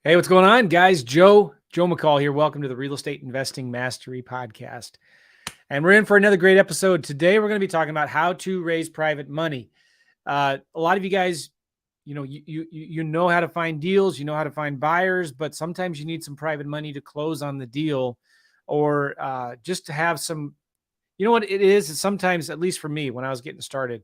Hey, what's going on, guys? Joe McCall here. Welcome to the Real Estate Investing Mastery Podcast. And we're in for another great episode. Today, we're going to be talking about how to raise private money. A lot of you guys, you know how to find deals, you know how to find buyers, but sometimes you need some private money to close on the deal, or just to have some. You know what it is? Sometimes, at least for me, when I was getting started,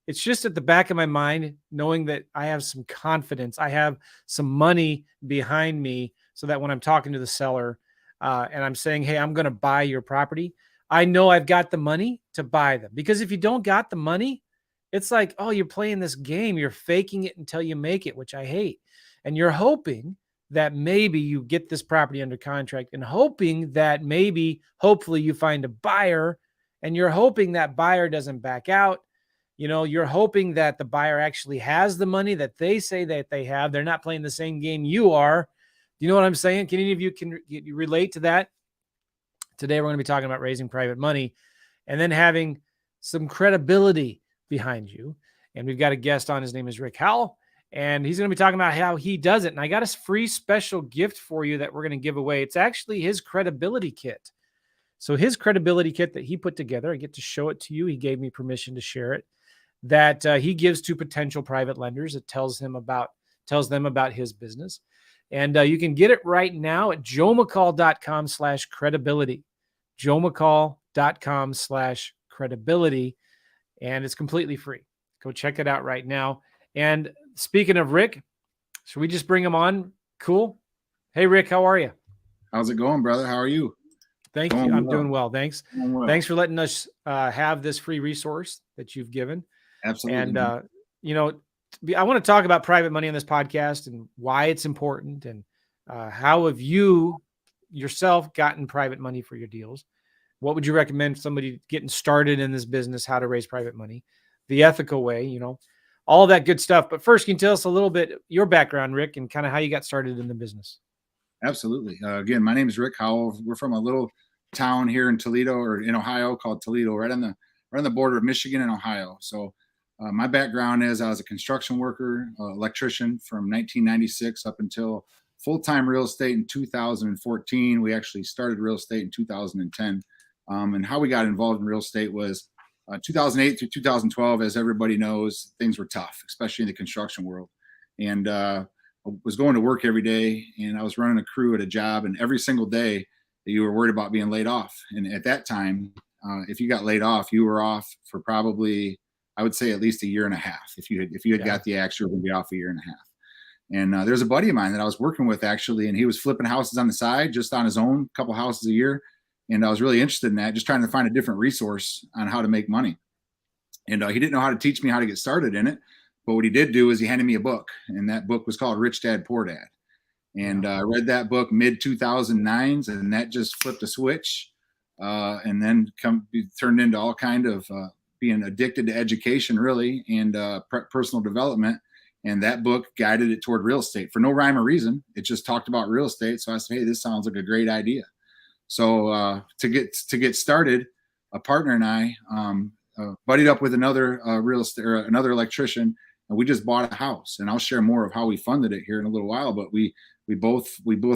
it's just at the back of my mind, knowing that I have some confidence, I have some money behind me, so that when I'm talking to the seller and I'm saying, hey, I'm going to buy your property, I know I've got the money to buy them. Because if you don't got the money, it's like, oh, you're playing this game. You're faking it until you make it, which I hate. And you're hoping that maybe you get this property under contract and hoping that hopefully you find a buyer, and you're hoping that buyer doesn't back out. You're hoping that the buyer actually has the money that they say that they have. They're not playing the same game you are. You know what I'm saying? Can any of you relate to that? Today, we're going to be talking about raising private money and then having some credibility behind you. And we've got a guest on. His name is Rick Howell, and he's going to be talking about how he does it. And I got a free special gift for you that we're going to give away. It's actually his credibility kit. So his credibility kit that he put together, I get to show it to you. He gave me permission to share it, that he gives to potential private lenders. It tells them about his business. And you can get it right now at joemccall.com/credibility. joemccall.com/credibility. And it's completely free. Go check it out right now. And speaking of Rick, should we just bring him on? Cool. Hey, Rick, how are you? How's it going, brother? How are you? Thank you. I'm doing well. Thanks. Thanks for letting us have this free resource that you've given. Absolutely. And, I want to talk about private money on this podcast and why it's important, and how have you yourself gotten private money for your deals? What would you recommend somebody getting started in this business, how to raise private money, the ethical way, all that good stuff. But first, can you tell us a little bit your background, Rick, and kind of how you got started in the business? Absolutely. Again, my name is Rick Howell. We're from a little town here in Toledo, or in Ohio, called Toledo, right on the border of Michigan and Ohio. So my background is I was a construction worker, electrician from 1996 up until full-time real estate in 2014. We actually started real estate in 2010. And how we got involved in real estate was 2008 through 2012. As everybody knows, things were tough, especially in the construction world. And I was going to work every day, and I was running a crew at a job, and every single day you were worried about being laid off. And at that time, if you got laid off, you were off for probably, I would say, at least a year and a half. If you had got the axe, you were going to be off a year and a half. And there's a buddy of mine that I was working with, actually, and he was flipping houses on the side, just on his own, a couple houses a year. And I was really interested in that, just trying to find a different resource on how to make money. And he didn't know how to teach me how to get started in it. But what he did do is he handed me a book, and that book was called Rich Dad, Poor Dad. And I read that book mid-2009s, and that just flipped a switch, and then turned into all kind of being addicted to education, really, and personal development. And that book guided it toward real estate for no rhyme or reason. It just talked about real estate. So I said, hey, this sounds like a great idea. So to get started, a partner and I buddied up with another another electrician, and we just bought a house. And I'll share more of how we funded it here in a little while. But we both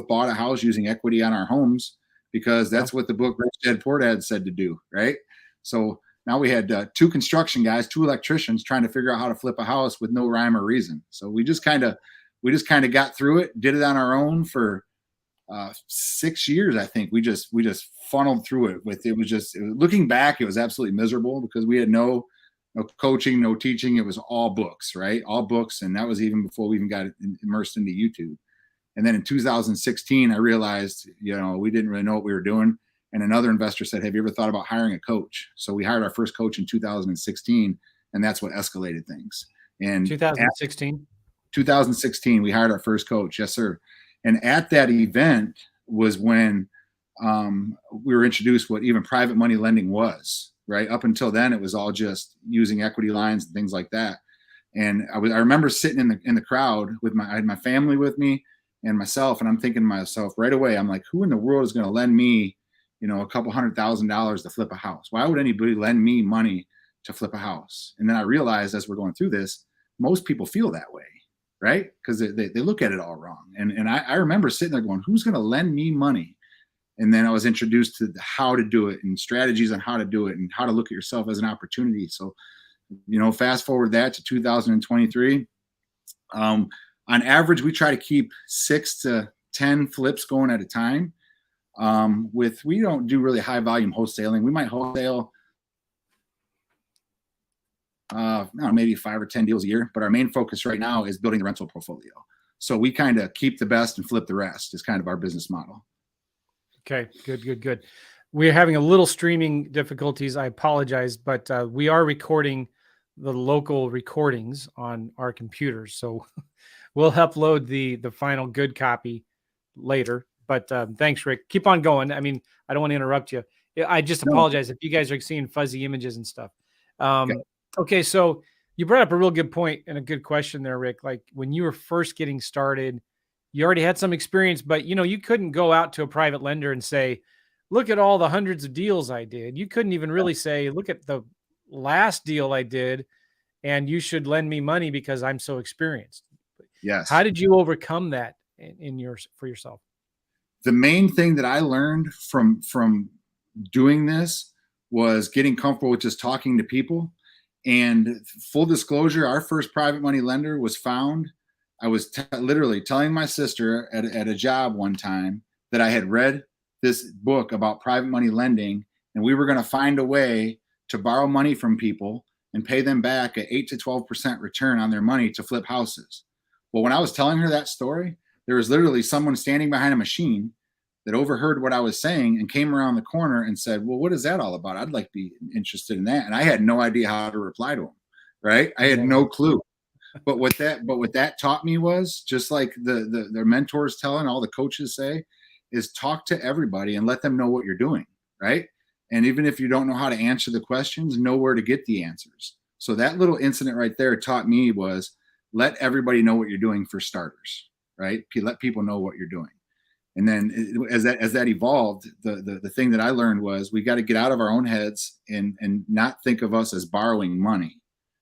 bought a house using equity on our homes, because that's what the book Rich Dad Poor Dad said to do, right? So now we had two construction guys, two electricians, trying to figure out how to flip a house with no rhyme or reason. So we just kind of got through it, did it on our own for 6 years. I think we just funneled through it. Looking back, it was absolutely miserable, because we had no coaching, no teaching. It was all books, right? All books. And that was even before we even got immersed into YouTube. And then in 2016, I realized, we didn't really know what we were doing. And another investor said, have you ever thought about hiring a coach? So we hired our first coach in 2016, and that's what escalated things. And 2016, we hired our first coach. Yes, sir. And at that event was when we were introduced what even private money lending was, right? Up until then, it was all just using equity lines and things like that. And I remember sitting in the crowd I had my family with me and myself, and I'm thinking to myself right away, I'm like, who in the world is going to lend me, a couple $100,000 to flip a house? Why would anybody lend me money to flip a house? And then I realized, as we're going through this, most people feel that way, right? Because they look at it all wrong. And I remember sitting there going, who's going to lend me money? And then I was introduced to how to do it and strategies on how to do it and how to look at yourself as an opportunity. So, fast forward that to 2023. On average, we try to keep 6 to 10 flips going at a time. We don't do really high volume wholesaling. We might wholesale maybe 5 or 10 deals a year, but our main focus right now is building the rental portfolio. So we kind of keep the best and flip the rest is kind of our business model. Okay, good. We're having a little streaming difficulties. I apologize, but we are recording the local recordings on our computers. So we'll upload the final good copy later. But thanks, Rick. Keep on going. I mean, I don't want to interrupt you. I just apologize if you guys are seeing fuzzy images and stuff. Okay, so you brought up a real good point and a good question there, Rick. Like when you were first getting started, you already had some experience, but you couldn't go out to a private lender and say, look at all the hundreds of deals I did. You couldn't even really say, look at the last deal I did, and you should lend me money because I'm so experienced. Yes. How did you overcome that for yourself? The main thing that I learned from doing this was getting comfortable with just talking to people. And full disclosure, our first private money lender was found. I was literally telling my sister at a job one time that I had read this book about private money lending, and we were going to find a way to borrow money from people and pay them back at 8 to 12% return on their money to flip houses. Well, when I was telling her that story, there was literally someone standing behind a machine that overheard what I was saying and came around the corner and said, well, what is that all about? I'd like to be interested in that. And I had no idea how to reply to him, right? I had no clue. But what that taught me was, just like their mentors tell and all the coaches say, is talk to everybody and let them know what you're doing, right? And even if you don't know how to answer the questions, know where to get the answers. So that little incident right there taught me was, let everybody know what you're doing for starters, right? Let people know what you're doing. And then as that evolved, the thing that I learned was we got to get out of our own heads and not think of us as borrowing money,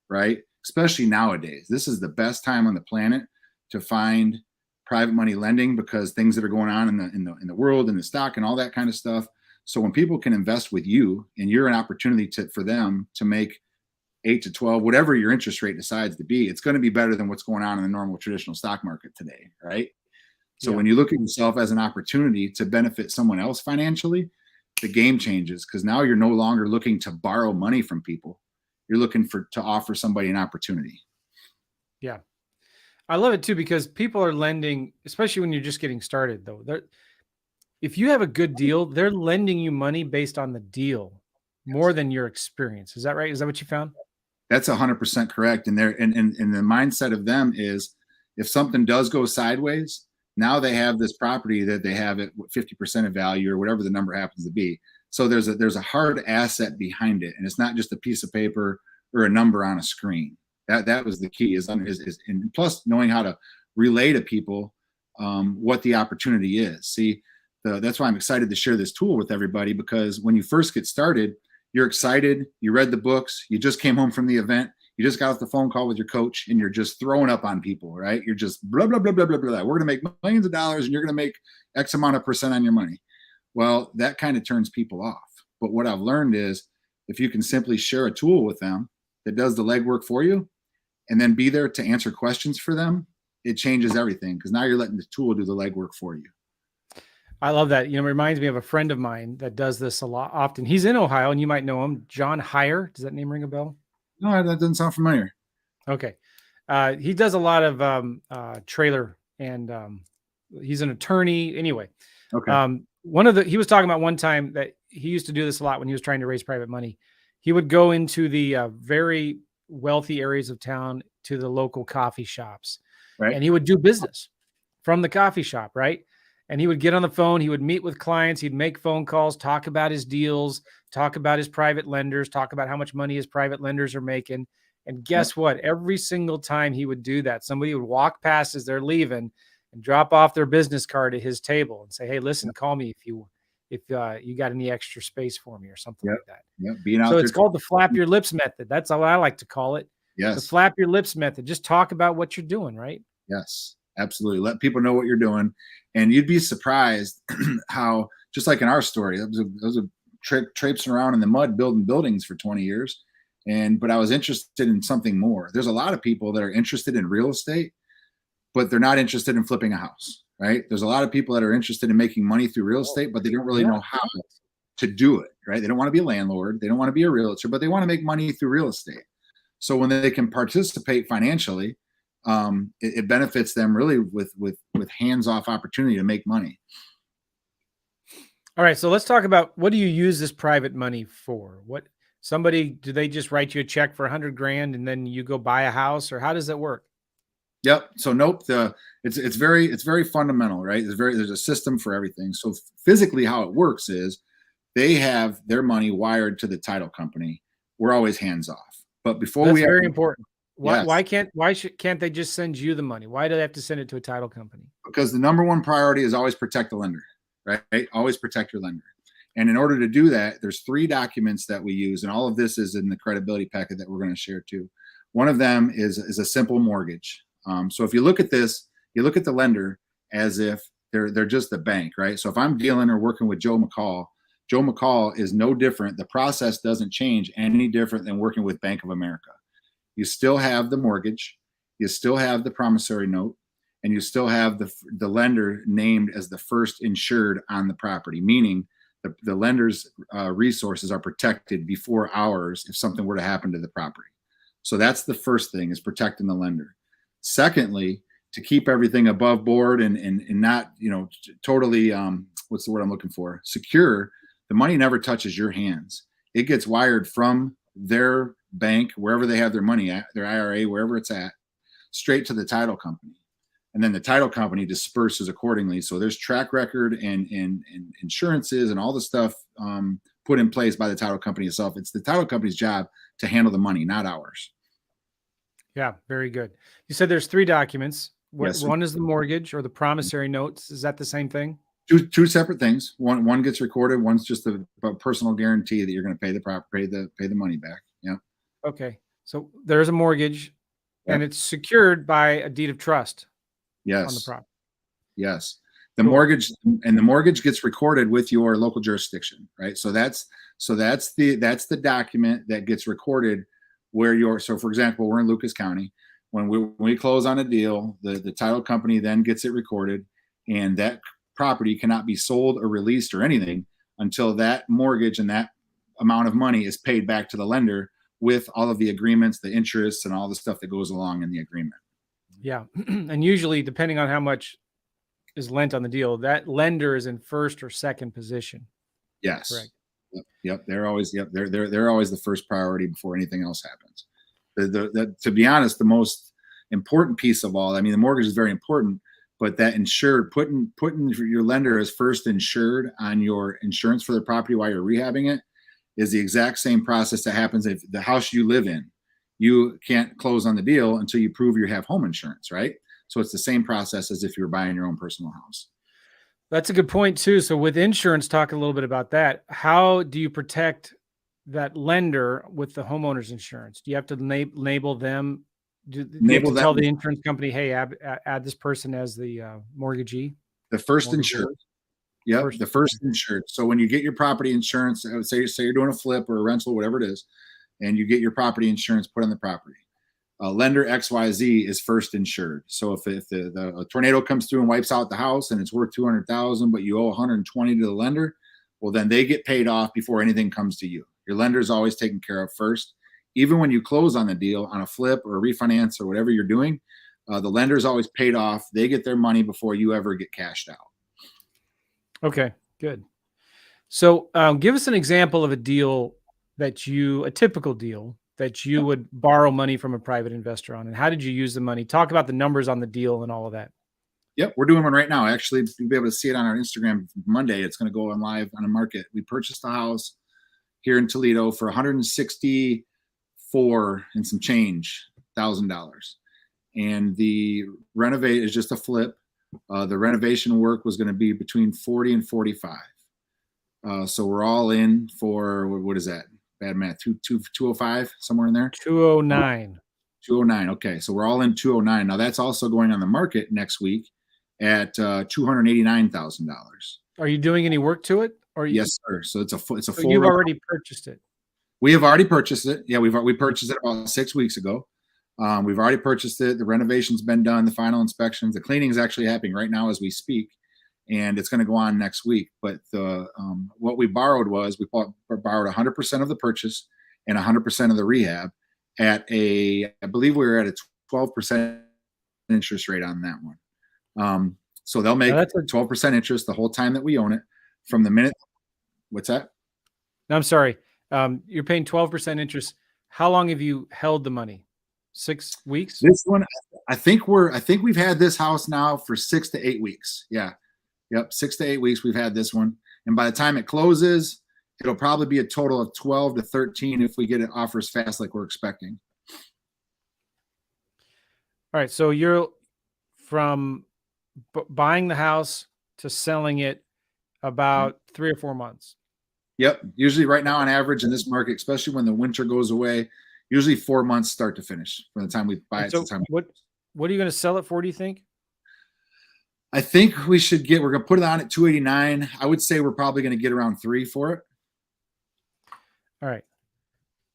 right? Especially nowadays. This is the best time on the planet to find private money lending because things that are going on in the world and the stock and all that kind of stuff. So when people can invest with you and you're an opportunity for them to make 8 to 12, whatever your interest rate decides to be, it's going to be better than what's going on in the normal traditional stock market today, right? So when you look at yourself as an opportunity to benefit someone else financially, the game changes because now you're no longer looking to borrow money from people. You're looking to offer somebody an opportunity. Yeah. I love it too, because people are lending, especially when you're just getting started though. If you have a good deal, they're lending you money based on the deal more than your experience. Is that right? Is that what you found? That's 100% correct. And the mindset of them is if something does go sideways, now they have this property that they have at 50% of value or whatever the number happens to be. So there's a hard asset behind it, and it's not just a piece of paper or a number on a screen. That was the key. And plus knowing how to relay to people what the opportunity is. See, that's why I'm excited to share this tool with everybody, because when you first get started, you're excited. You read the books. You just came home from the event. You just got off the phone call with your coach and you're just throwing up on people, right? You're just blah, blah, blah, blah, blah, blah. We're going to make millions of dollars and you're going to make X amount of percent on your money. Well, that kind of turns people off. But what I've learned is if you can simply share a tool with them that does the legwork for you and then be there to answer questions for them, it changes everything because now you're letting the tool do the legwork for you. I love that. It reminds me of a friend of mine that does this a lot often. He's in Ohio and you might know him, John Heyer. Does that name ring a bell? No, that doesn't sound familiar. Okay. He does a lot of trailer and he's an attorney anyway. Okay. He was talking about one time that he used to do this a lot when he was trying to raise private money. He would go into the very wealthy areas of town to the local coffee shops, right? And he would do business from the coffee shop, right? And he would get on the phone. He would meet with clients. He'd make phone calls, talk about his deals, talk about his private lenders, talk about how much money his private lenders are making. And guess what? Every single time he would do that, somebody would walk past as they're leaving and drop off their business card at his table and say, "Hey, listen, call me if you got any extra space for me," or something like that. Yeah. So it's called the flap your lips method. That's how I like to call it. Yes. The flap your lips method. Just talk about what you're doing, right? Yes, absolutely. Let people know what you're doing, and you'd be surprised how, just like in our story, those are traipsing around in the mud building buildings for 20 years, but I was interested in something more. There's a lot of people that are interested in real estate, but they're not interested in flipping a house, right? There's a lot of people that are interested in making money through real estate, but they don't really know how to do it, right? They don't want to be a landlord, they don't want to be a realtor, but they want to make money through real estate. So when they can participate financially, it benefits them really with hands-off opportunity to make money. All right, so let's talk about, what do you use this private money for? Do they just write you a check for 100 grand and then you go buy a house, or how does that work? Yep. So nope. It's very fundamental, right? There's a system for everything. So physically, how it works is they have their money wired to the title company. We're always hands off. But before That's we very important. Yes. Why can't they just send you the money? Why do they have to send it to a title company? Because the number one priority is always protect the lender, right? Always protect your lender. And in order to do that, there's 3 documents that we use, and all of this is in the credibility packet that we're going to share too. One of them is a simple mortgage. So if you look at this, you look at the lender as if they're just the bank, right? So if I'm dealing or working with Joe McCall is no different. The process doesn't change any different than working with Bank of America. You still have the mortgage, you still have the promissory note, and you still have the lender named as the first insured on the property, meaning the lender's resources are protected before ours if something were to happen to the property. So that's the first thing, is protecting the lender. Secondly, to keep everything above board and not, totally, what's the word I'm looking for? Secure, the money never touches your hands. It gets wired from their bank, wherever they have their money at, their IRA, wherever it's at, straight to the title company. And then the title company disperses accordingly. So there's track record and insurances and all the stuff put in place by the title company itself. It's the title company's job to handle the money, not ours. Yeah, very good. You said there's 3 documents. Yes. One is the mortgage or the promissory notes. Is that the same thing? Two separate things. One gets recorded. One's just a personal guarantee that you're going to pay the property, pay the money back. Yeah. Okay. So there's a mortgage, and it's secured by a deed of trust. Yes. On the property. Yes. The mortgage gets recorded with your local jurisdiction, right? So that's the document that gets recorded where so for example, we're in Lucas County. When we close on a deal, the title company then gets it recorded, and that property cannot be sold or released or anything until that mortgage and that amount of money is paid back to the lender with all of the agreements, the interests, and all the stuff that goes along in the agreement. Yeah. And usually, depending on how much is lent on the deal, that lender is in first or second position. Yes. Correct. Yep. They're always the first priority before anything else happens. To be honest, the most important piece of all, I mean, the mortgage is very important, but that insured, putting your lender as first insured on your insurance for the property while you're rehabbing it is the exact same process that happens if the house you live in, you can't close on the deal until you prove you have home insurance, right? So it's the same process as if you're buying your own personal house. That's a good point too. So with insurance, talk a little bit about that. How do you protect that lender with the homeowner's insurance? Do you have to label them? Do you have to tell the insurance company, hey, add this person as the mortgagee? The first insured. Yep, the first insured. So when you get your property insurance, I would say you're doing a flip or a rental, whatever it is, and you get your property insurance put on the property. Lender XYZ is first insured. So if the tornado comes through and wipes out the house and it's worth $200,000, but you owe $120 to the lender, well, then they get paid off before anything comes to you. Your lender is always taken care of first. Even when you close on the deal, on a flip or a refinance or whatever you're doing, the lender is always paid off. They get their money before you ever get cashed out. Okay, good. So give us an example of a typical deal that you would borrow money from a private investor on, and how did you use the money? Talk about the numbers on the deal and all of that. Yep, we're doing one right now. Actually, you'll be able to see it on our Instagram Monday. It's going to go on live on the market. We purchased a house here in Toledo for $164 and some change $1,000, and the renovate is just a flip. The renovation work was going to be between 40 and 45. So we're all in for, what is that? Bad math, 205, somewhere in there. 209. 209. Okay, so we're all in 209. Now that's also going on the market next week at $289,000. Are you doing any work to it? Or Yes, sir. So it's a so full. you've already purchased it? We have already purchased it. Yeah, we purchased it about 6 weeks ago. We've already purchased it. The renovation's been done. The final inspections, the cleaning is actually happening right now as we speak, and it's going to go on next week. But the what we borrowed was we borrowed 100% of the purchase and 100% of the rehab at I believe we were at a 12% interest rate on that one. So they'll make 12% interest the whole time that we own it from the minute. What's that? No, I'm sorry. You're paying 12% interest. How long have you held the money? 6 weeks? This one, I think we've had this house now for 6 to 8 weeks. Yeah. Yep. 6 to 8 weeks we've had this one. And by the time it closes, it'll probably be a total of 12 to 13 if we get it offers fast like we're expecting. All right. So you're from buying the house to selling it about 3 or 4 months. Yep. Usually right now on average in this market, especially when the winter goes away, usually 4 months start to finish from the time we buy it to the time. What are you going to sell it for, do you think? I think we're going to put it on at 289. I would say we're probably going to get around 3 for it. All right.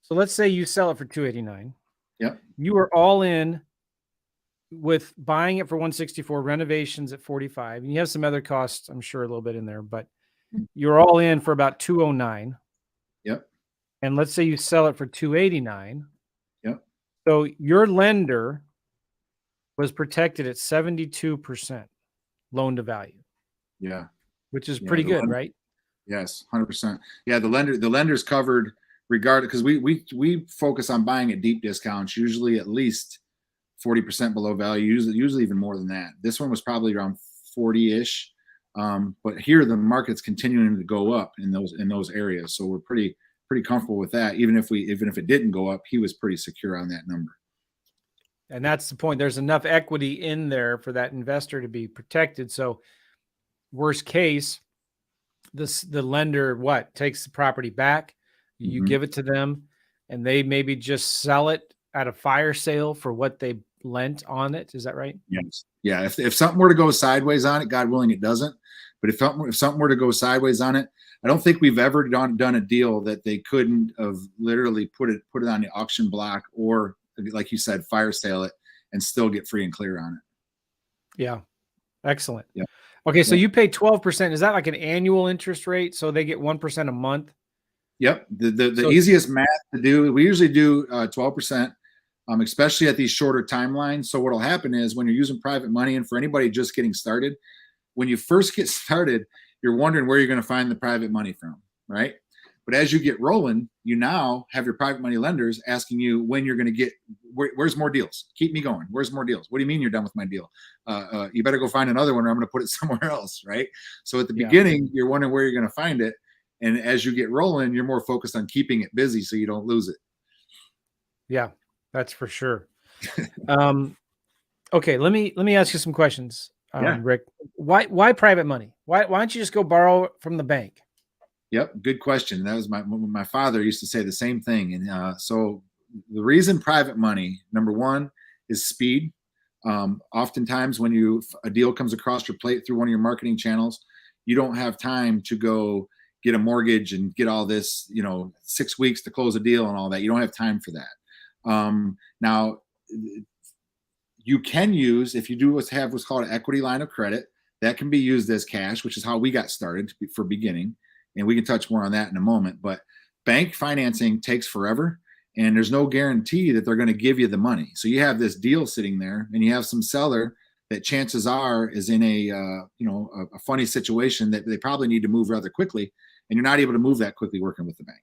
So let's say you sell it for 289. Yep. You are all in with buying it for 164, renovations at 45, and you have some other costs, I'm sure, a little bit in there, but you're all in for about 209. Yep. And let's say you sell it for 289. Yep. So your lender was protected at 72% loan to value. Yeah. Which is pretty good, right? Yes, 100%. Yeah, the lender's covered regardless, because we focus on buying at deep discounts, usually at least 40% below value, usually even more than that. This one was probably around 40-ish. But here the market's continuing to go up in those areas. So we're pretty comfortable with that. Even if it didn't go up, he was pretty secure on that number. And that's the point. There's enough equity in there for that investor to be protected. So worst case, the lender takes the property back, you give it to them, and they maybe just sell it at a fire sale for what they lent on it. Is that right? Yes. Yeah. If something were to go sideways on it, God willing, it doesn't. But if something were to go sideways on it, I don't think we've ever done a deal that they couldn't have literally put it on the auction block or, like you said, fire sale it and still get free and clear on it. Yeah. Excellent. Yeah. Okay. So you pay 12%. Is that like an annual interest rate? So they get 1% a month? Yep. The easiest math to do, we usually do 12%, especially at these shorter timelines. So what'll happen is when you're using private money, and for anybody just getting started, when you first get started, you're wondering where you're going to find the private money from, right? But as you get rolling, you now have your private money lenders asking you when you're going to get, where's more deals? Keep me going. Where's more deals? What do you mean you're done with my deal? You better go find another one or I'm going to put it somewhere else, right? So at the beginning, you're wondering where you're going to find it. And as you get rolling, you're more focused on keeping it busy so you don't lose it. Yeah, that's for sure. Okay, let me ask you some questions, Rick. Why private money? Why don't you just go borrow from the bank? Yep, good question. That was my father used to say the same thing. And so the reason private money, number one, is speed. Oftentimes when a deal comes across your plate through one of your marketing channels, you don't have time to go get a mortgage and get all this, 6 weeks to close a deal and all that. You don't have time for that. Now, you can use, if you have what's called an equity line of credit, that can be used as cash, which is how we got started for beginning. And we can touch more on that in a moment. But bank financing takes forever, and there's no guarantee that they're going to give you the money. So you have this deal sitting there, and you have some seller that chances are is in a funny situation that they probably need to move rather quickly, and you're not able to move that quickly working with the bank.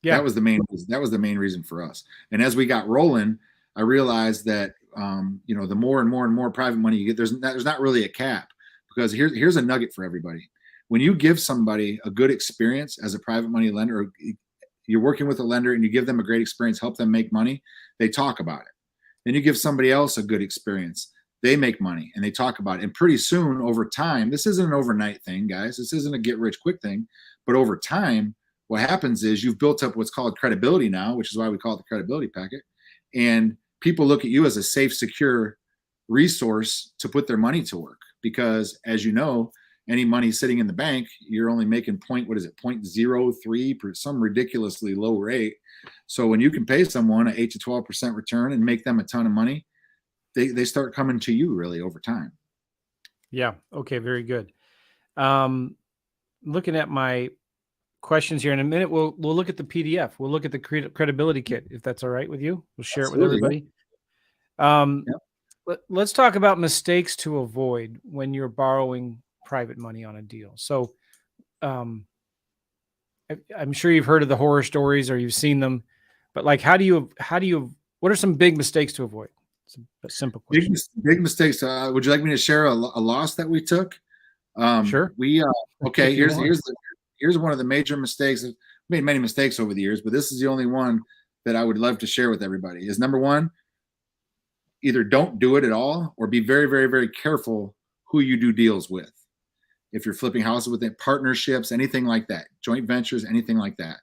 Yeah, that was the main reason for us. And as we got rolling, I realized that the more and more private money you get, there's not really a cap, because here's a nugget for everybody. When you give somebody a good experience as a private money lender, or you're working with a lender and you give them a great experience, help them make money, they talk about it. Then you give somebody else a good experience, they make money and they talk about it. And pretty soon, over time, this isn't an overnight thing, guys. This isn't a get rich quick thing, but over time, what happens is you've built up what's called credibility now, which is why we call it the credibility packet. And people look at you as a safe, secure resource to put their money to work. Because as you know, any money sitting in the bank, you're only making 0.03 per some ridiculously low rate. So when you can pay someone an 8 to 12% return and make them a ton of money, they start coming to you really over time. Yeah. Okay. Very good. Looking at my questions here in a minute, we'll look at the PDF. We'll look at the credibility kit, if that's all right with you. We'll share Absolutely, it with everybody. Let's talk about mistakes to avoid when you're borrowing private money on a deal. So I'm sure you've heard of the horror stories or you've seen them, but like, what are some big mistakes to avoid? It's a simple question. Big mistakes. Would you like me to share a loss that we took? Sure. Okay. Here's one of the major mistakes. I've made many mistakes over the years, but this is the only one that I would love to share with everybody. Is number one, either don't do it at all or be very, very, very careful who you do deals with. If you're flipping houses with it, partnerships, anything like that, joint ventures, anything like that.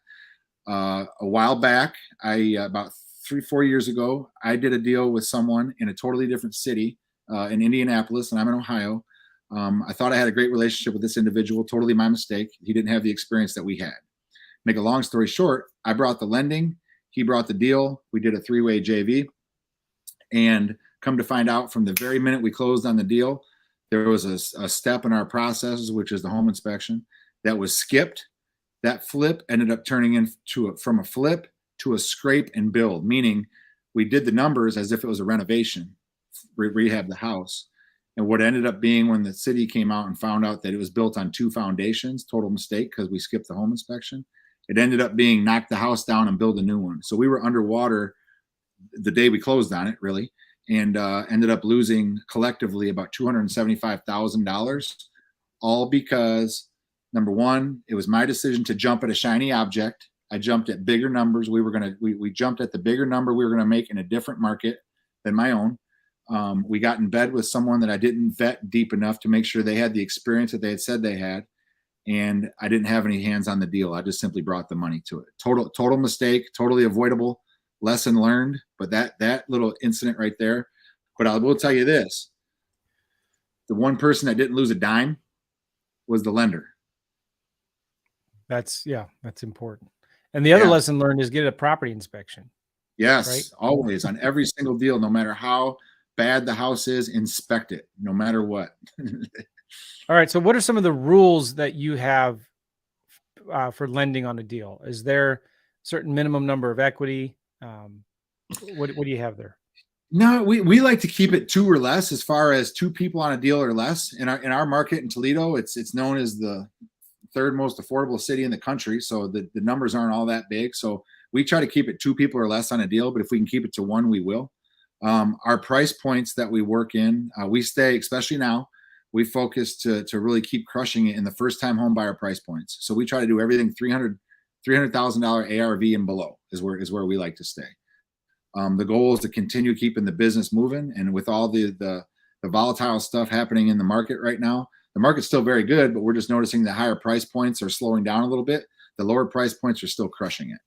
A while back, about 3-4 years ago, I did a deal with someone in a totally different city in Indianapolis, and I'm in Ohio. I thought I had a great relationship with this individual. Totally my mistake. He didn't have the experience that we had. Make a long story short, I brought the lending. He brought the deal. We did a 3-way JV. And come to find out, from the very minute we closed on the deal, there was a step in our processes, which is the home inspection, that was skipped. That flip ended up turning into from a flip to a scrape and build, meaning we did the numbers as if it was a renovation, rehab the house. And what ended up being, when the city came out and found out that it was built on 2 foundations, total mistake because we skipped the home inspection, it ended up being knock the house down and build a new one. So we were underwater the day we closed on it, really, and ended up losing collectively about $275,000, all because, number one, it was my decision to jump at a shiny object. I jumped at bigger numbers. We jumped at the bigger number we were going to make in a different market than my own. We got in bed with someone that I didn't vet deep enough to make sure they had the experience that they had said they had. And I didn't have any hands on the deal. I just simply brought the money to it. Total mistake, totally avoidable, lesson learned. But that little incident right there. But I will tell you this. The one person that didn't lose a dime was the lender. That's important. And the other lesson learned is get a property inspection. Yes, right? Always on every single deal, no matter how bad the house is, inspect it, no matter what. All right. So what are some of the rules that you have for lending on a deal? Is there a certain minimum number of equity? What do you have there? No, we like to keep it 2 or less. As far as 2 people on a deal or less, in our market in Toledo, it's known as the 3rd most affordable city in the country. So the numbers aren't all that big. So we try to keep it 2 people or less on a deal, but if we can keep it to 1, we will. Our price points that we work in, we stay, especially now, we focus to really keep crushing it in the first-time home buyer price points. So we try to do everything $300,000 ARV and below is where we like to stay. The goal is to continue keeping the business moving, and with all the volatile stuff happening in the market right now, the market's still very good, but we're just noticing the higher price points are slowing down a little bit. The lower price points are still crushing it.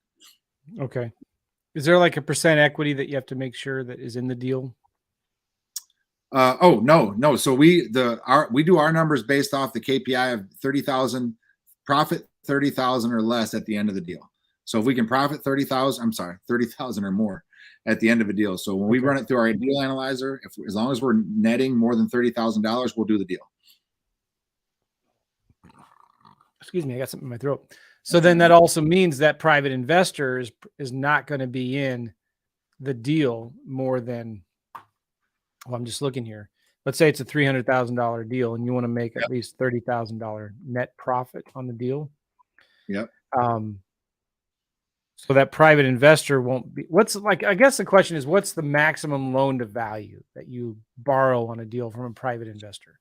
Okay. Is there like a percent equity that you have to make sure that is in the deal? No. So we do our numbers based off the KPI of 30,000 profit, 30,000 or less at the end of the deal. So if we can profit 30,000 or more at the end of a deal. So when we run it through our deal analyzer, as long as we're netting more than $30,000, we'll do the deal. Excuse me, I got something in my throat. So then that also means that private investor is not going to be in the deal more than, well, I'm just looking here. Let's say it's a $300,000 deal and you want to make at least $30,000 net profit on the deal. Yep. So that private investor won't be, I guess the question is, what's the maximum loan to value that you borrow on a deal from a private investor?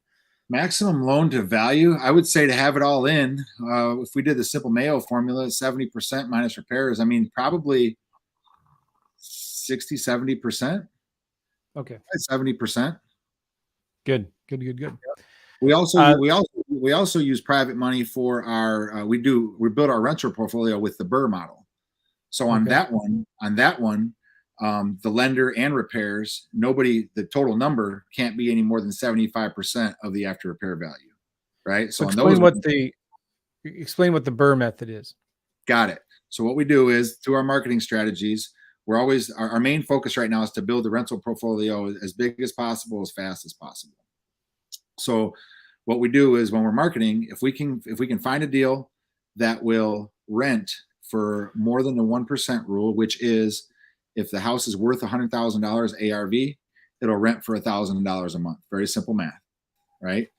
Maximum loan to value, I would say, to have it all in, if we did the simple Mayo formula, 70% minus repairs, I mean, probably 60, 70%. Okay. 70%. Good. We also we also use private money for our we build our rental portfolio with the Burr model. So on that one, the lender and repairs, the total number can't be any more than 75% of the after repair value, right? So explain what the Burr method is. Got it. So what we do is through our marketing strategies, we're always our main focus right now is to build the rental portfolio as big as possible, as fast as possible. So what we do is when we're marketing, if we can find a deal that will rent for more than the 1% rule, which is if the house is worth $100,000 ARV, it'll rent for $1,000 a month. Very simple math, right?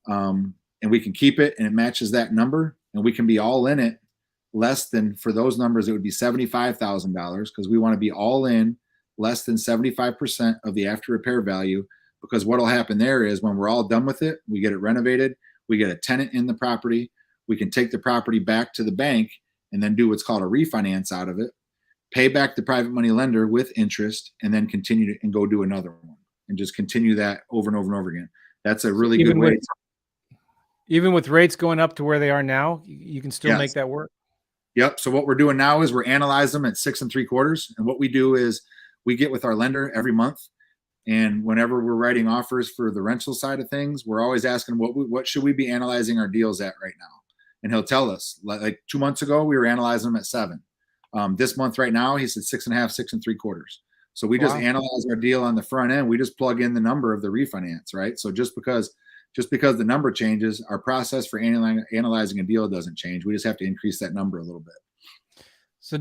And we can keep it and it matches that number, and we can be all in it. Less than, for those numbers, it would be $75,000 because we want to be all in less than 75% of the after repair value, because what will happen there is when we're all done with it, we get it renovated, we get a tenant in the property, we can take the property back to the bank and then do what's called a refinance out of it, pay back the private money lender with interest, and then continue to and go do another one and just continue that over and over and over again. That's a really good way. Even with rates going up to where they are now, you can still make that work. Yep. So what we're doing now is we're analyzing them at 6 3/4. And what we do is we get with our lender every month. And whenever we're writing offers for the rental side of things, we're always asking what should we be analyzing our deals at right now? And he'll tell us, like 2 months ago, we were analyzing them at 7. This month right now, he said 6.5, 6 3/4. So we just analyze our deal on the front end. We just plug in the number of the refinance, right? So just because the number changes, our process for analyzing a deal doesn't change. We just have to increase that number a little bit. So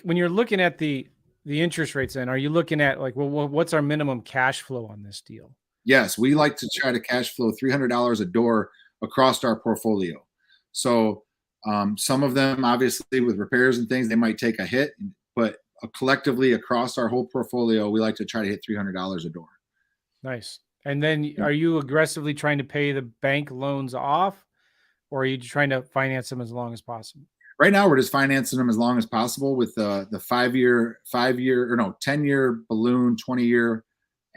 when you're looking at the interest rates, then are you looking at like, well, what's our minimum cash flow on this deal? Yes, we like to try to cash flow $300 a door across our portfolio. So some of them, obviously, with repairs and things, they might take a hit, but collectively across our whole portfolio, we like to try to hit $300 a door. Nice. And then are you aggressively trying to pay the bank loans off, or are you trying to finance them as long as possible? Right now, we're just financing them as long as possible with the 10-year balloon, 20-year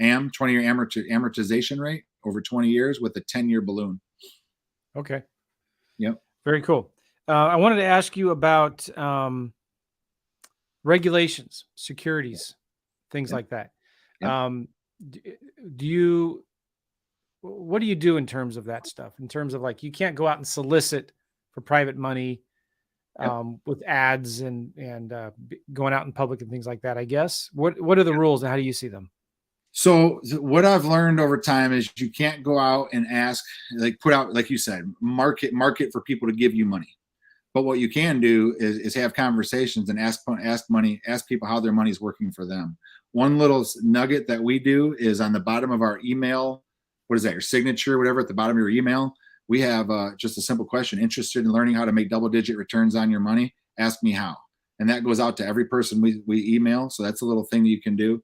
amortization rate over 20 years with a 10-year balloon. Okay. Yep. Very cool. I wanted to ask you about regulations, securities, things like that. Yep. What do you do in terms of that stuff? In terms of like, you can't go out and solicit for private money with ads and going out in public and things like that, I guess. What are the rules and how do you see them? So what I've learned over time is you can't go out and ask, like put out, like you said, market for people to give you money. But what you can do is have conversations and ask people how their money is working for them. One little nugget that we do is on the bottom of our email. What is that? Your signature, whatever, at the bottom of your email. We have just a simple question: interested in learning how to make double-digit returns on your money? Ask me how. And that goes out to every person we email. So that's a little thing that you can do.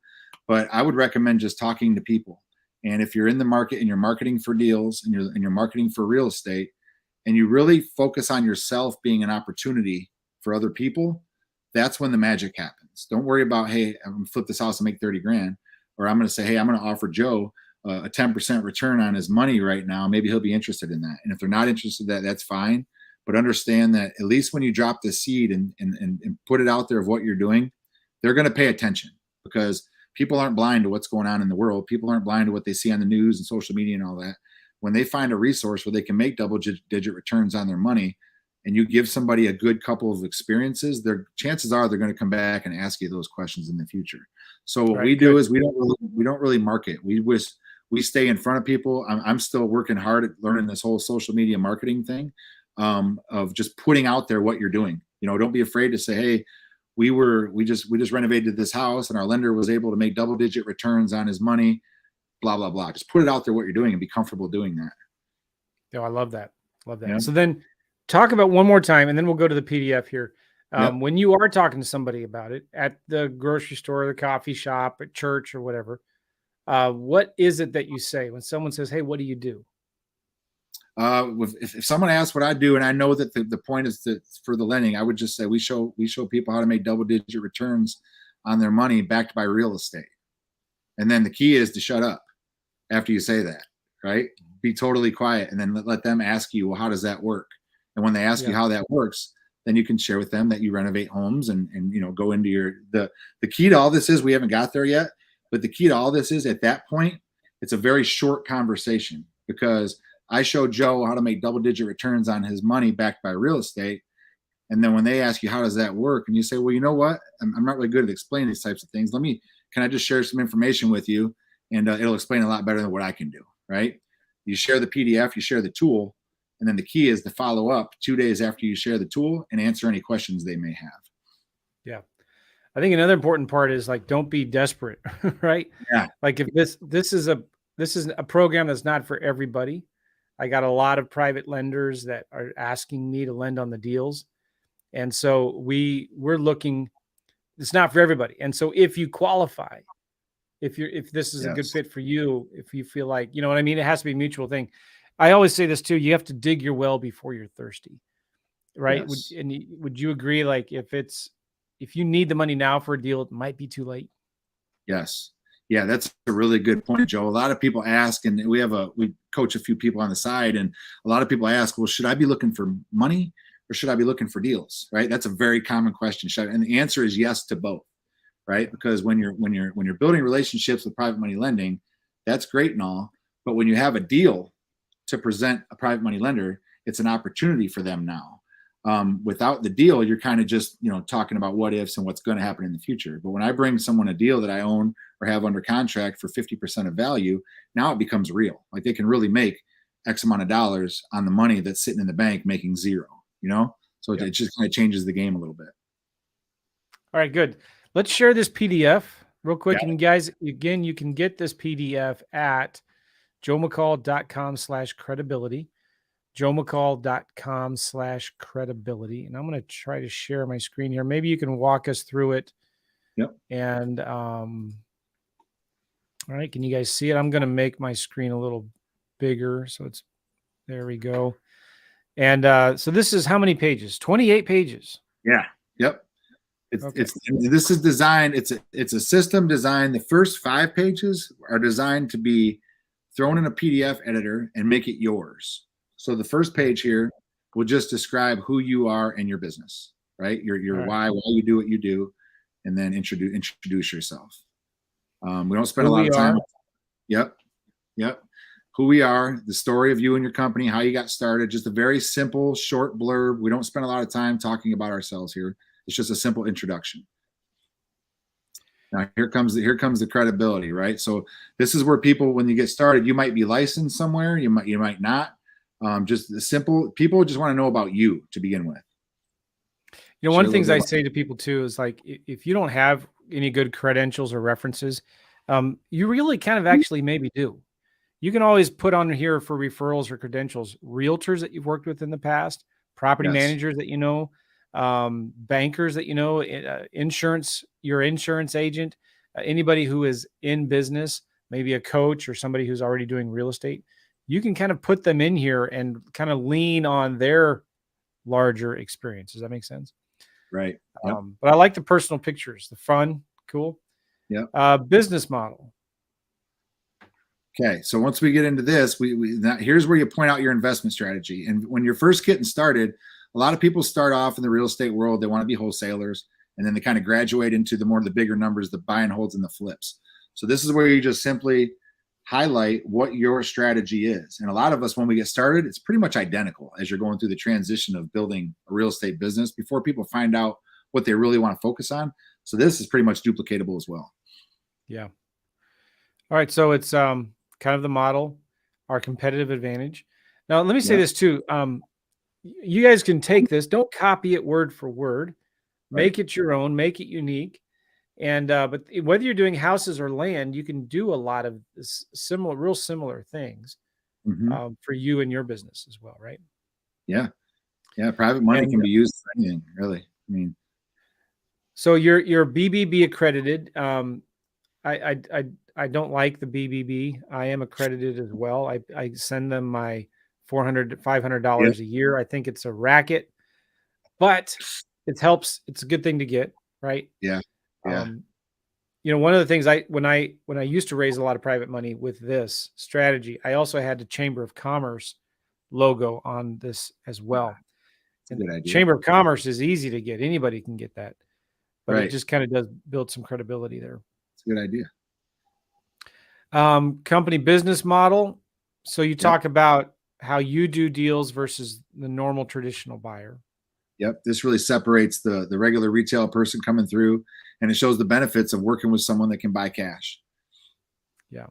But I would recommend just talking to people. And if you're in the market and you're marketing for deals and you're marketing for real estate, and you really focus on yourself being an opportunity for other people, that's when the magic happens. Don't worry about, hey, I'm going to flip this house and make 30 grand. Or I'm going to say, hey, I'm going to offer Joe a 10% return on his money right now. Maybe he'll be interested in that. And if they're not interested in that, that's fine. But understand that at least when you drop the seed and put it out there of what you're doing, they're going to pay attention, because people aren't blind to what's going on in the world. People aren't blind to what they see on the news and social media and all that. When they find a resource where they can make double-digit returns on their money, and you give somebody a good couple of experiences, their chances are they're going to come back and ask you those questions in the future. So what we do is we don't really market. We stay in front of people. I'm still working hard at learning this whole social media marketing thing, of just putting out there what you're doing. Don't be afraid to say, hey, we just renovated this house and our lender was able to make double-digit returns on his money, blah, blah, blah. Just put it out there what you're doing and be comfortable doing that. Oh, I love that. Yeah. So then talk about one more time, and then we'll go to the PDF here. When you are talking to somebody about it at the grocery store, the coffee shop, at church or whatever, what is it that you say when someone says, hey, what do you do? If someone asks what I do, and I know that the point is that for the lending, I would just say we show people how to make double-digit returns on their money backed by real estate. And then the key is to shut up after you say that, right? be totally quiet and then let them ask you, well, how does that work? And when they ask you how that works, then you can share with them that you renovate homes and go into the key to all this is, we haven't got there yet, but the key to all this is at that point, it's a very short conversation, because I showed Joe how to make double-digit returns on his money backed by real estate. And then when they ask you, how does that work? And you say, well, you know what? I'm not really good at explaining these types of things. Can I just share some information with you? And it'll explain a lot better than what I can do, right? You share the PDF, you share the tool, and then the key is to follow up 2 days after you share the tool and answer any questions they may have. Yeah. I think another important part is like, don't be desperate, right? Yeah. Like if this is a program that's not for everybody. I got a lot of private lenders that are asking me to lend on the deals. And so we're looking, it's not for everybody. And so if you qualify, if this is a good fit for you, if you feel like, you know what I mean? It has to be a mutual thing. I always say this too, you have to dig your well before you're thirsty, right? Yes. Would you agree? Like if you need the money now for a deal, it might be too late. Yes. Yeah, that's a really good point, Joe. A lot of people ask, and we coach a few people on the side, and a lot of people ask, well, should I be looking for money or should I be looking for deals? Right? That's a very common question. And the answer is yes to both, right? Because when you're building relationships with private money lending, that's great and all, but when you have a deal to present a private money lender, it's an opportunity for them now. Without the deal, you're kind of just, talking about what ifs and what's going to happen in the future. But when I bring someone a deal that I own or have under contract for 50% of value, now it becomes real. Like they can really make X amount of dollars on the money that's sitting in the bank making zero, So it just kind of changes the game a little bit. All right, good. Let's share this PDF real quick. And guys, again, you can get this PDF at joemccall.com/credibility. joemccall.com/credibility. And I'm going to try to share my screen here. Maybe you can walk us through it. Yep. And, all right. Can you guys see it? I'm going to make my screen a little bigger. So there we go. And, so this is how many pages? 28 pages. Yeah. Yep. This is designed. It's a system designed. The first 5 pages are designed to be thrown in a PDF editor and make it yours. So the first page here will just describe who you are and your business, right? Your why you do what you do, and then introduce yourself. We don't spend a lot of time. Yep. Who we are, the story of you and your company, how you got started, just a very simple, short blurb. We don't spend a lot of time talking about ourselves here. It's just a simple introduction. Now here comes the credibility, right? So this is where people, when you get started, you might be licensed somewhere, you might not. Just the simple, people just want to know about you to begin with. One of the things I say to people too is like, if you don't have any good credentials or references, you really kind of actually maybe do. You can always put on here for referrals or credentials, realtors that you've worked with in the past, property managers that bankers that insurance, your insurance agent, anybody who is in business, maybe a coach or somebody who's already doing real estate. You can kind of put them in here and kind of lean on their larger experience. Does that make sense? Right. Yep. But I like the personal pictures, the fun, cool. Yeah. Business model. Okay. So once we get into this, here's where you point out your investment strategy. And when you're first getting started, a lot of people start off in the real estate world. They want to be wholesalers, and then they kind of graduate into the bigger numbers, the buy and holds and the flips. So this is where you just simply highlight what your strategy is. And a lot of us, when we get started, it's pretty much identical as you're going through the transition of building a real estate business before people find out what they really want to focus on. So this is pretty much duplicatable as well. Yeah. All right. So it's kind of the model, our competitive advantage. Now, let me say this too. You guys can take this, don't copy it word for word, make it your own, make it unique. And, but whether you're doing houses or land, you can do a lot of real similar things for you and your business as well. Right. Yeah. Yeah. Private money can be used for anything, really. I mean, so you're BBB accredited. I don't like the BBB. I am accredited as well. I send them my $400 to $500 a year. I think it's a racket, but it helps. It's a good thing to get, right? Yeah. Yeah. one of the things when I used to raise a lot of private money with this strategy, I also had the Chamber of Commerce logo on this as well. It's a And good idea. Chamber of Commerce is easy to get. Anybody can get that, but it Right. just kind of does build some credibility there. It's a good idea. Company business model. So you talk about how you do deals versus the normal traditional buyer. Yep. This really separates the regular retail person coming through, and it shows the benefits of working with someone that can buy cash. Yeah.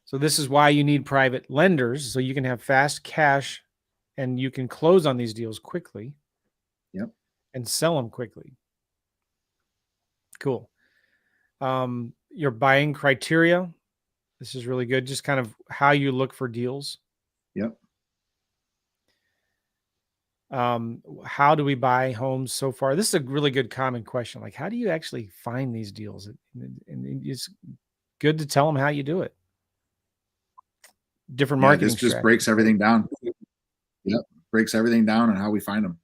So this is why you need private lenders, so you can have fast cash and you can close on these deals quickly. Yep. And sell them quickly. Cool. Your buying criteria. This is really good. Just kind of how you look for deals. Yep. How do we buy homes so far? This is a really good common question. Like, how do you actually find these deals? And it's good to tell them how you do it. Different marketing. This just breaks everything down. Yep. Breaks everything down on how we find them.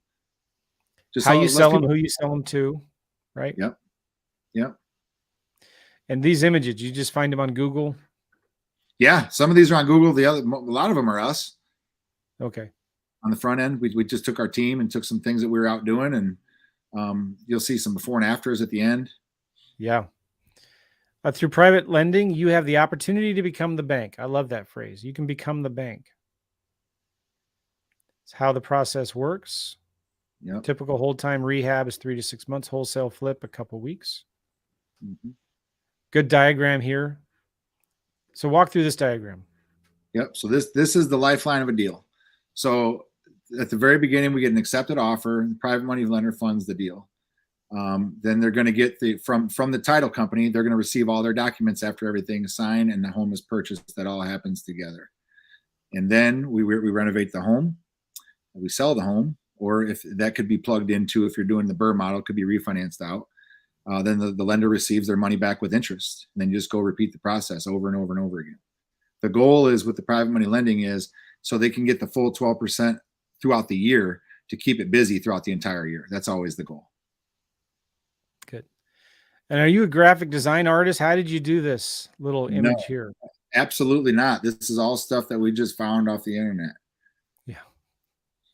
Just how you sell them, who you sell them to, right? Yep. Yep. And these images, you just find them on Google? Yeah, some of these are on Google. A lot of them are us. Okay. On the front end, we just took our team and took some things that we were out doing, and you'll see some before and afters at the end. Yeah. Through private lending, you have the opportunity to become the bank. I love that phrase. You can become the bank. It's how the process works. Yep. Typical hold time rehab is 3 to 6 months. Wholesale flip, a couple weeks. Mm-hmm. Good diagram here. So walk through this diagram. Yep. So this is the lifeline of a deal. So at the very beginning, we get an accepted offer. The private money lender funds the deal. Then they're going to get from the title company. They're going to receive all their documents after everything is signed and the home is purchased. That all happens together. And then we renovate the home. We sell the home, or if that could be plugged into, if you're doing the BRRRR model, it could be refinanced out. Then the lender receives their money back with interest. And then you just go repeat the process over and over and over again. The goal is with the private money lending is so they can get the full 12% throughout the year to keep it busy throughout the entire year. That's always the goal. Good. And are you a graphic design artist? How did you do this little image here? Absolutely not. This is all stuff that we just found off the internet. Yeah.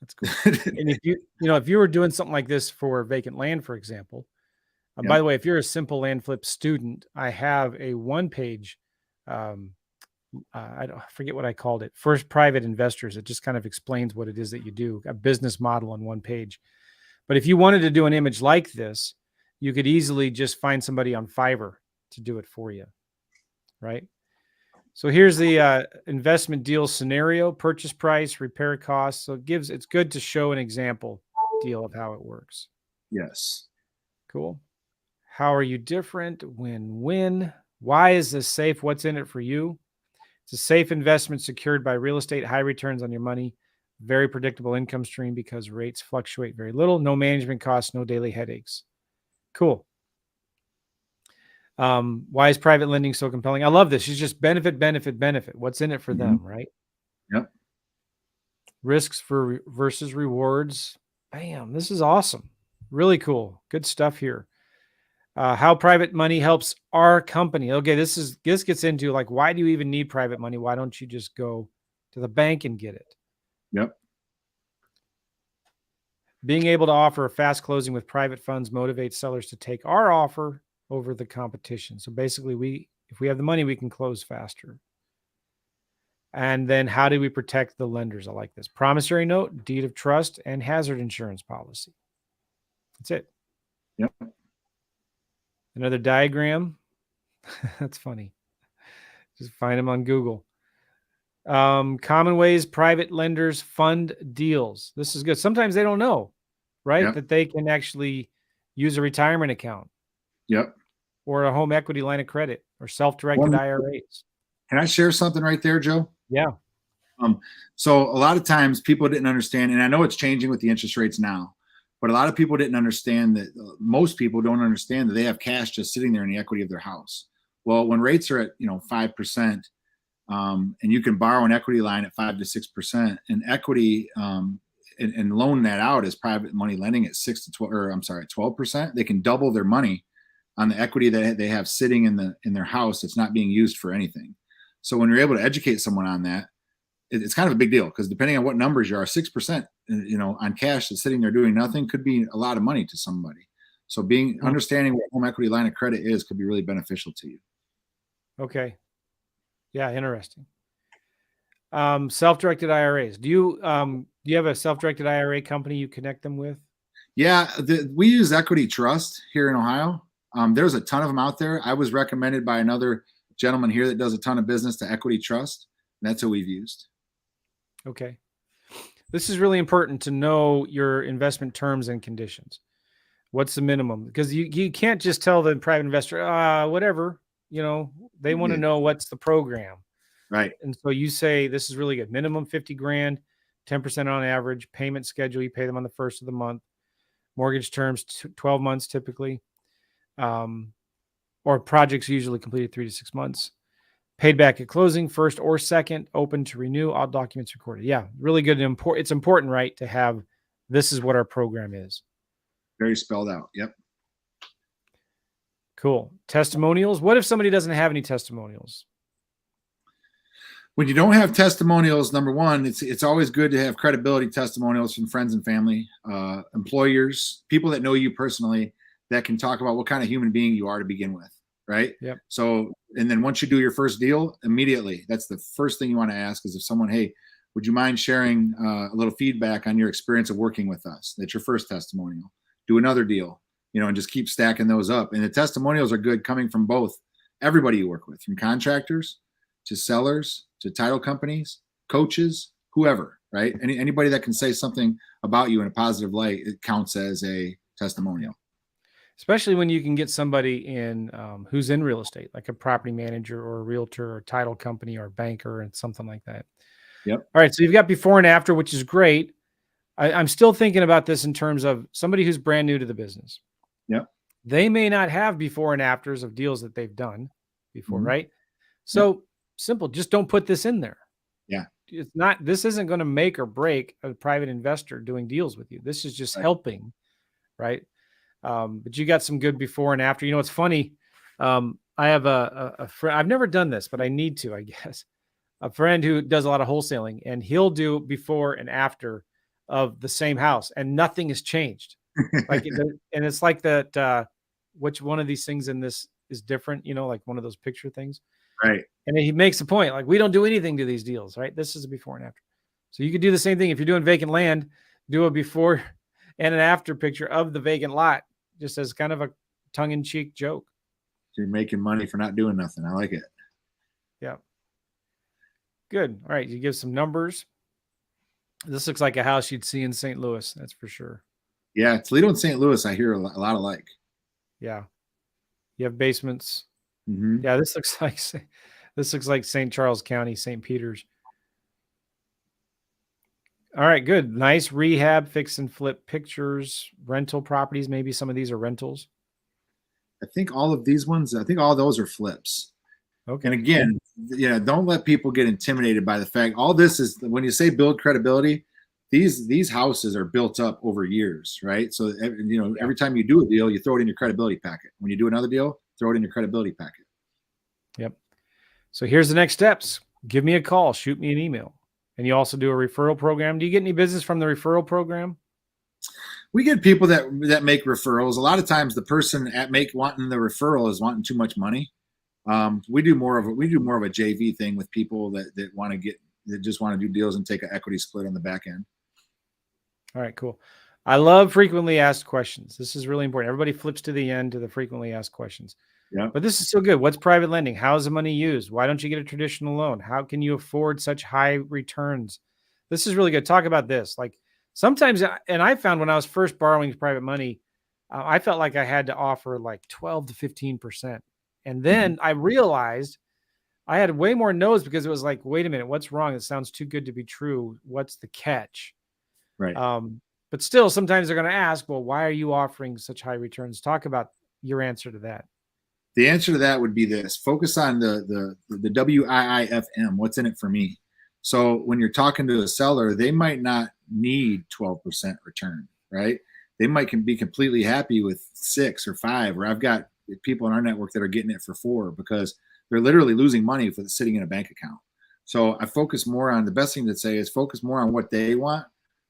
That's cool. And if you were doing something like this for vacant land, for example, by the way, if you're a simple land flip student, I have a one-page, I forget what I called it, First Private Investors. It just kind of explains what it is that you do, a business model on one page. But if you wanted to do an image like this, you could easily just find somebody on Fiverr to do it for you, right? So here's the investment deal scenario: purchase price, repair costs. So it's good to show an example deal of how it works. Yes. Cool. How are you different? Win-win. Why is this safe? What's in it for you? It's a safe investment secured by real estate, high returns on your money, very predictable income stream because rates fluctuate very little, no management costs, no daily headaches. Cool. Why is private lending so compelling? I love this. It's just benefit. What's in it for them, right? Yep. Risks versus rewards. Bam. This is awesome. Really cool. Good stuff here. How private money helps our company. Okay, this gets into like, why do you even need private money? Why don't you just go to the bank and get it? Yep. Being able to offer a fast closing with private funds motivates sellers to take our offer over the competition. So basically, if we have the money, we can close faster. And then how do we protect the lenders? I like this. Promissory note, deed of trust, and hazard insurance policy. That's it. Yep. Another diagram. That's funny. Just find them on Google. Common ways private lenders fund deals. This is good. Sometimes they don't know, right? Yep. That they can actually use a retirement account. Yep. Or a home equity line of credit or self-directed IRAs. Can I share something right there, Joe? Yeah. So a lot of times people didn't understand, and I know it's changing with the interest rates now, but a lot of people didn't understand that most people don't understand that they have cash just sitting there in the equity of their house. Well, when rates are at 5%, and you can borrow an equity line at 5 to 6%, and equity and loan that out as private money lending at 12%. They can double their money on the equity that they have sitting in their house that's not being used for anything. So when you're able to educate someone on that, it's kind of a big deal, because depending on what numbers you are, 6%, on cash that's sitting there doing nothing could be a lot of money to somebody. So understanding what home equity line of credit is could be really beneficial to you. Okay. Yeah. Interesting. Self-directed IRAs. Do you have a self-directed IRA company you connect them with? Yeah, we use Equity Trust here in Ohio. There's a ton of them out there. I was recommended by another gentleman here that does a ton of business to Equity Trust. And that's who we've used. Okay. This is really important to know your investment terms and conditions. What's the minimum? Because you can't just tell the private investor, whatever, they want to know what's the program. Right. And so you say, this is really good. Minimum 50 grand, 10% on average, payment schedule. You pay them on the first of the month. Mortgage terms, 12 months typically. Or projects usually completed 3 to 6 months. Paid back at closing, first or second, open to renew, all documents recorded. Yeah, really good. It's important, right, to have, this is what our program is. Very spelled out. Yep. Cool. Testimonials. What if somebody doesn't have any testimonials? When you don't have testimonials, number one, it's always good to have credibility testimonials from friends and family, employers, people that know you personally, that can talk about what kind of human being you are to begin with. Right. Yep. So, and then once you do your first deal, immediately, that's the first thing you want to ask is if someone, hey, would you mind sharing a little feedback on your experience of working with us? That's your first testimonial. Do another deal, and just keep stacking those up. And the testimonials are good coming from both everybody you work with, from contractors to sellers to title companies, coaches, whoever, right? Anybody that can say something about you in a positive light, it counts as a testimonial. Especially when you can get somebody in who's in real estate, like a property manager or a realtor or title company or a banker and something like that. Yep. All right. So you've got before and after, which is great. I'm still thinking about this in terms of somebody who's brand new to the business. Yep. They may not have before and afters of deals that they've done before, right? So simple, just don't put this in there. Yeah. This isn't going to make or break a private investor doing deals with you. This is just helping, right? But you got some good before and after. It's funny. I have a friend. I've never done this, but I need to, I guess. A friend who does a lot of wholesaling, and he'll do before and after of the same house, and nothing has changed. And it's like that. Which one of these things in this is different? Like one of those picture things, right? And he makes a point, like, we don't do anything to these deals, right? This is a before and after. So you could do the same thing if you're doing vacant land. Do a before and an after picture of the vacant lot, just as kind of a tongue-in-cheek joke. You're making money for not doing nothing. I like it. Yeah. Good. All right. You give some numbers. This looks like a house you'd see in St. Louis. That's for sure. Yeah. Toledo and St. Louis, I hear a lot alike. Yeah. You have basements. Mm-hmm. Yeah. This looks like St. Charles County, St. Peter's. All right, good. Nice rehab, fix and flip pictures, rental properties. Maybe some of these are rentals. I think all of these ones, all those are flips. Okay. And again, don't let people get intimidated by the fact all this is, when you say build credibility, these houses are built up over years, right? So, every time you do a deal, you throw it in your credibility packet. When you do another deal, throw it in your credibility packet. Yep. So here's the next steps. Give me a call, shoot me an email. And you also do a referral program. Do you get any business from the referral program? We get people that make referrals. A lot of times the person wanting the referral is wanting too much money. We do more of a JV thing with people that just want to do deals and take an equity split on the back end. All right, cool. I love frequently asked questions. This is really important. Everybody flips to the end to the frequently asked questions. Yeah. But this is so good. What's private lending? How is the money used? Why don't you get a traditional loan? How can you afford such high returns? This is really good. Talk about this. Like sometimes, and I found when I was first borrowing private money, I felt like I had to offer like 12 to 15%. And then I realized I had way more no's because it was like, wait a minute, what's wrong? It sounds too good to be true. What's the catch? Right. But still, sometimes they're going to ask, well, why are you offering such high returns? Talk about your answer to that. The answer to that would be this: focus on the WIIFM. What's in it for me? So when you're talking to a seller, they might not need 12% return, right? They might be completely happy with 6 or 5, or I've got people in our network that are getting it for 4 because they're literally losing money for sitting in a bank account. So I focus more on, the best thing to say is focus more on what they want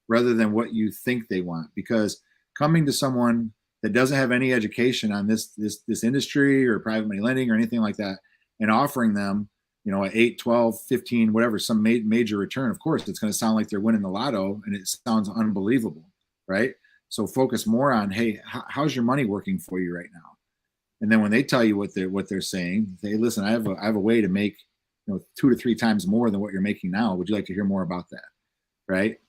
rather than what you think they want, because coming to someone that doesn't have any education on this industry or private money lending or anything like that, and offering them, you know, 8, 12, 15, whatever, some major return, of course, it's going to sound like they're winning the lotto and it sounds unbelievable, right? So focus more on, hey, how's your money working for you right now? And then when they tell you what they're saying, they listen, I have a way to make, you know, 2 to 3 times more than what you're making now. Would you like to hear more about that? Right?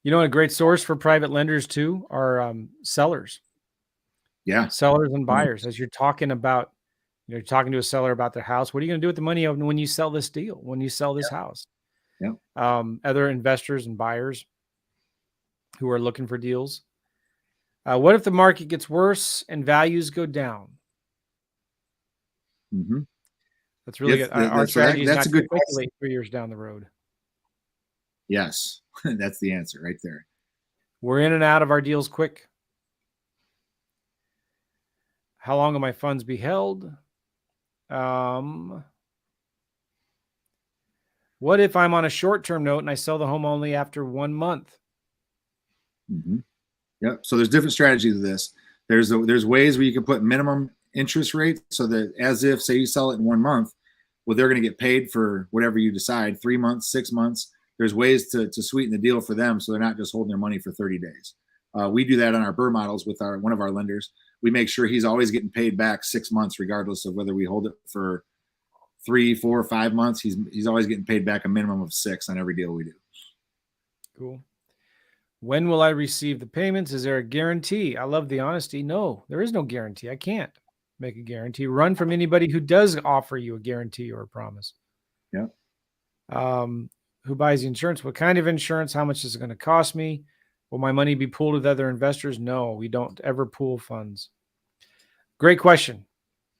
You know, a great source for private lenders too are sellers. Yeah. Sellers and buyers. As you're talking about, you know, you're talking to a seller about their house. What are you going to do with the money when you sell this deal, when you sell this house? Yeah. Other investors and buyers who are looking for deals. What if the market gets worse and values go down? Mm-hmm. That's really good. Our strategy is not to speculate 3 years down the road. Yes, that's the answer right there. We're in and out of our deals quick. How long will my funds be held? What if I'm on a short-term note and I sell the home only after 1 month? Mm-hmm. Yep. So there's different strategies of this. There's ways where you can put minimum interest rates so that, as if, say you sell it in 1 month, well, they're going to get paid for whatever you decide, 3 months, 6 months. There's ways to sweeten the deal for them so they're not just holding their money for 30 days. We do that on our BRRRR models with one of our lenders. We make sure he's always getting paid back 6 months, regardless of whether we hold it for 3, 4, 5 months. He's always getting paid back a minimum of 6 on every deal we do. Cool. When will I receive the payments? Is there a guarantee? I love the honesty. No, there is no guarantee. I can't make a guarantee. Run from anybody who does offer you a guarantee or a promise. Yeah. Who buys the insurance? What kind of insurance? How much is it going to cost me? Will my money be pooled with other investors? No, we don't ever pool funds. Great question.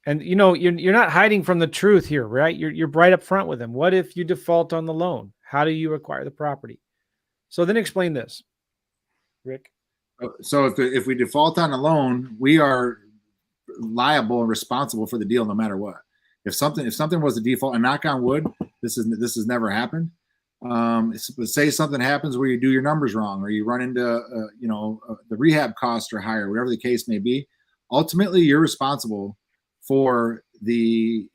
And you know, you're not hiding from the truth here, right? You're right up front with them. What if you default on the loan? How do you acquire the property? So then explain this, Rick. So if we default on a loan, we are liable and responsible for the deal no matter what. If something was a default, and knock on wood, this has never happened. Say something happens where you do your numbers wrong, or you run into the rehab costs are higher, whatever the case may be. Ultimately, you're responsible for to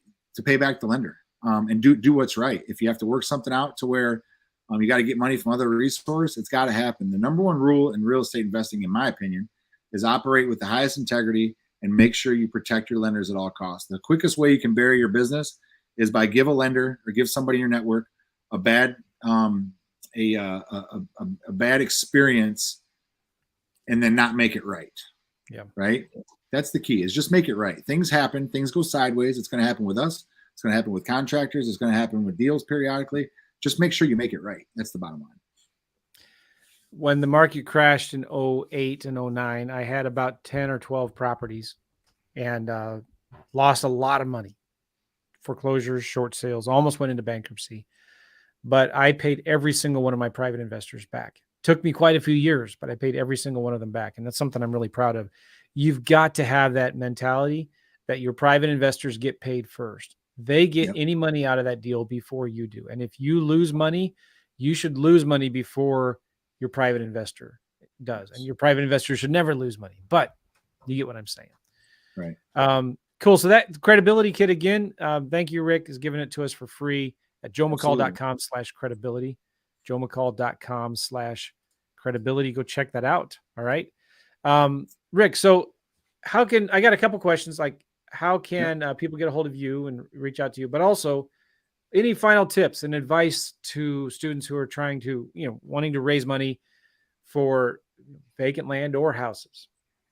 pay back the lender and do what's right. If you have to work something out to where you got to get money from other resources, it's got to happen. The number one rule in real estate investing, in my opinion, is operate with the highest integrity and make sure you protect your lenders at all costs. The quickest way you can bury your business is by give a lender or give somebody in your network a bad bad experience and then not make it right. Yeah. Right. That's the key, is just make it right. Things happen. Things go sideways. It's going to happen with us. It's going to happen with contractors. It's going to happen with deals periodically. Just make sure you make it right. That's the bottom line. When the market crashed in 08 and 09, I had about 10 or 12 properties and lost a lot of money. Foreclosures, short sales, almost went into bankruptcy. But I paid every single one of my private investors back. Took me quite a few years, but I paid every single one of them back. And that's something I'm really proud of. You've got to have that mentality that your private investors get paid first. They get any money out of that deal before you do. And if you lose money, you should lose money before your private investor does. And your private investor should never lose money, but you get what I'm saying. Right. Cool. So that credibility kit again, thank you, Rick, is giving it to us for free at joemccall.com/credibility, joemccall.com/credibility. Go check that out. All right. Rick, so I got a couple questions, like how can people get a hold of you and reach out to you, but also any final tips and advice to students who are trying to, wanting to raise money for vacant land or houses?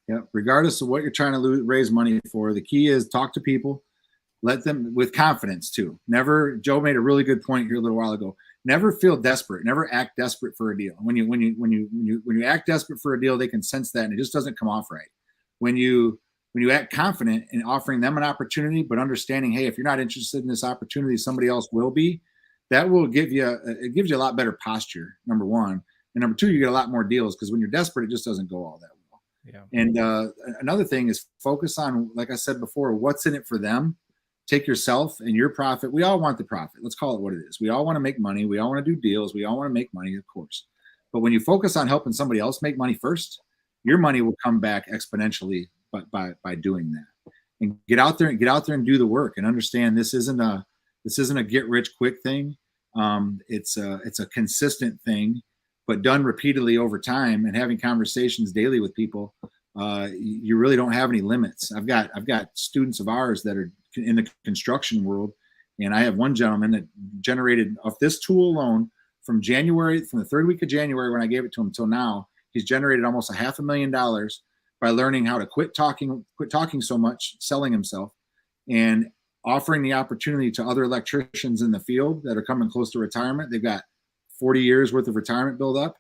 Yeah. Regardless of what you're trying to raise money for, the key is talk to people, let them with confidence too. Never, Joe made a really good point here a little while ago. Never feel desperate. Never act desperate for a deal. When you act desperate for a deal, they can sense that and it just doesn't come off right. When you act confident in offering them an opportunity, but understanding, hey, if you're not interested in this opportunity, somebody else will be, that will gives you a lot better posture, number one. And number two, you get a lot more deals, because when you're desperate, it just doesn't go all that well. Yeah. And another thing is focus on, like I said before, what's in it for them. Take yourself and your profit. We all want the profit. Let's call it what it is. We all want to make money. We all want to do deals. We all want to make money, of course. But when you focus on helping somebody else make money first, your money will come back exponentially by doing that. And get out there and do the work and understand this isn't a get rich quick thing. It's a consistent thing, but done repeatedly over time and having conversations daily with people. You really don't have any limits. I've got students of ours that are in the construction world, and I have one gentleman that generated off this tool alone from the third week of January when I gave it to him till now, he's generated almost $500,000 by learning how to quit talking so much, selling himself, and offering the opportunity to other electricians in the field that are coming close to retirement. They've got 40 years worth of retirement build up,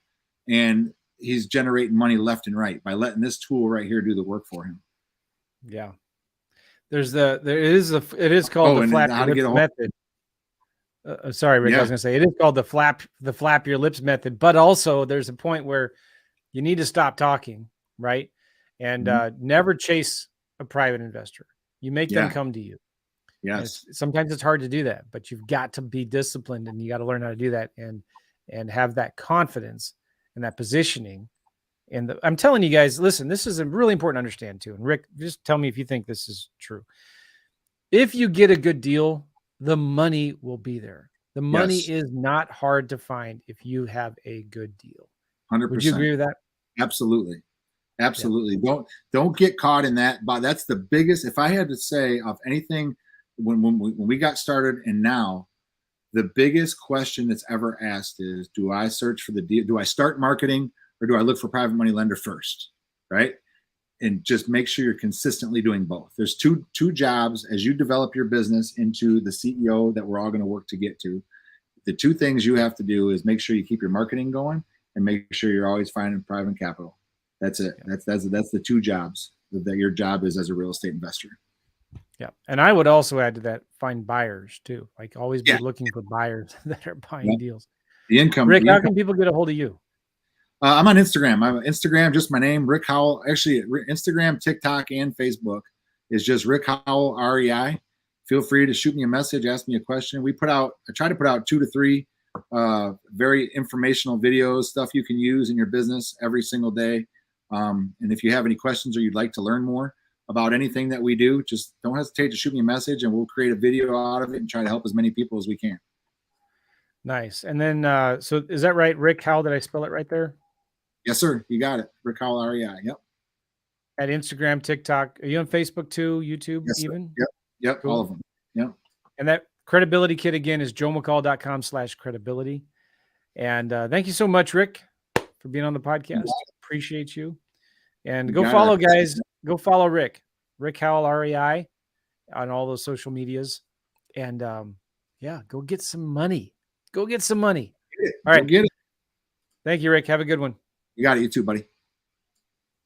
and he's generating money left and right by letting this tool right here do the work for him. Yeah. It is called the flap your lips method. Sorry, Rick, I was going to say, it is called the flap your lips method, but also there's a point where you need to stop talking, right? And never chase a private investor. You make them come to you. Yes. Sometimes it's hard to do that, but you've got to be disciplined and you got to learn how to do that and have that confidence and that positioning. And I'm telling you guys, listen, this is really important to understand too. And Rick, just tell me if you think this is true. If you get a good deal, the money will be there. The money is not hard to find if you have a good deal. 100%. Would you agree with that? Absolutely. Yeah. Don't get caught in that. But that's the biggest, if I had to say of anything when we got started and now, the biggest question that's ever asked is, do I search for the deal? Do I start marketing or do I look for private money lender first? Right. And just make sure you're consistently doing both. There's two jobs as you develop your business into the CEO that we're all going to work to get to. The two things you have to do is make sure you keep your marketing going and make sure you're always finding private capital. That's it. That's the two jobs that your job is as a real estate investor. Yeah. And I would also add to that, find buyers too. Like always be looking for buyers that are buying deals. The income. Rick, how can people get a hold of you? I'm on Instagram. I'm on Instagram, just my name, Rick Howell. Actually, Instagram, TikTok, and Facebook is just Rick Howell, REI. Feel free to shoot me a message, ask me a question. I try to put out 2 to 3 very informational videos, stuff you can use in your business every single day. And if you have any questions or you'd like to learn more about anything that we do, just don't hesitate to shoot me a message and we'll create a video out of it and try to help as many people as we can. Nice. And then, so is that right? Rick Howell, did I spell it right there? Yes, sir. You got it. Rick Howell, REI. Yep. At Instagram, TikTok. Are you on Facebook too? YouTube even? Sir. Yep. Cool. All of them. Yep. And that credibility kit again is joemccall.com/credibility. And thank you so much, Rick, for being on the podcast. Appreciate you. And go follow, guys. Go follow Rick Howell, REI on all those social medias. And go get some money. Go get some money. All right. Get it. Thank you, Rick. Have a good one. You got it. You too, buddy.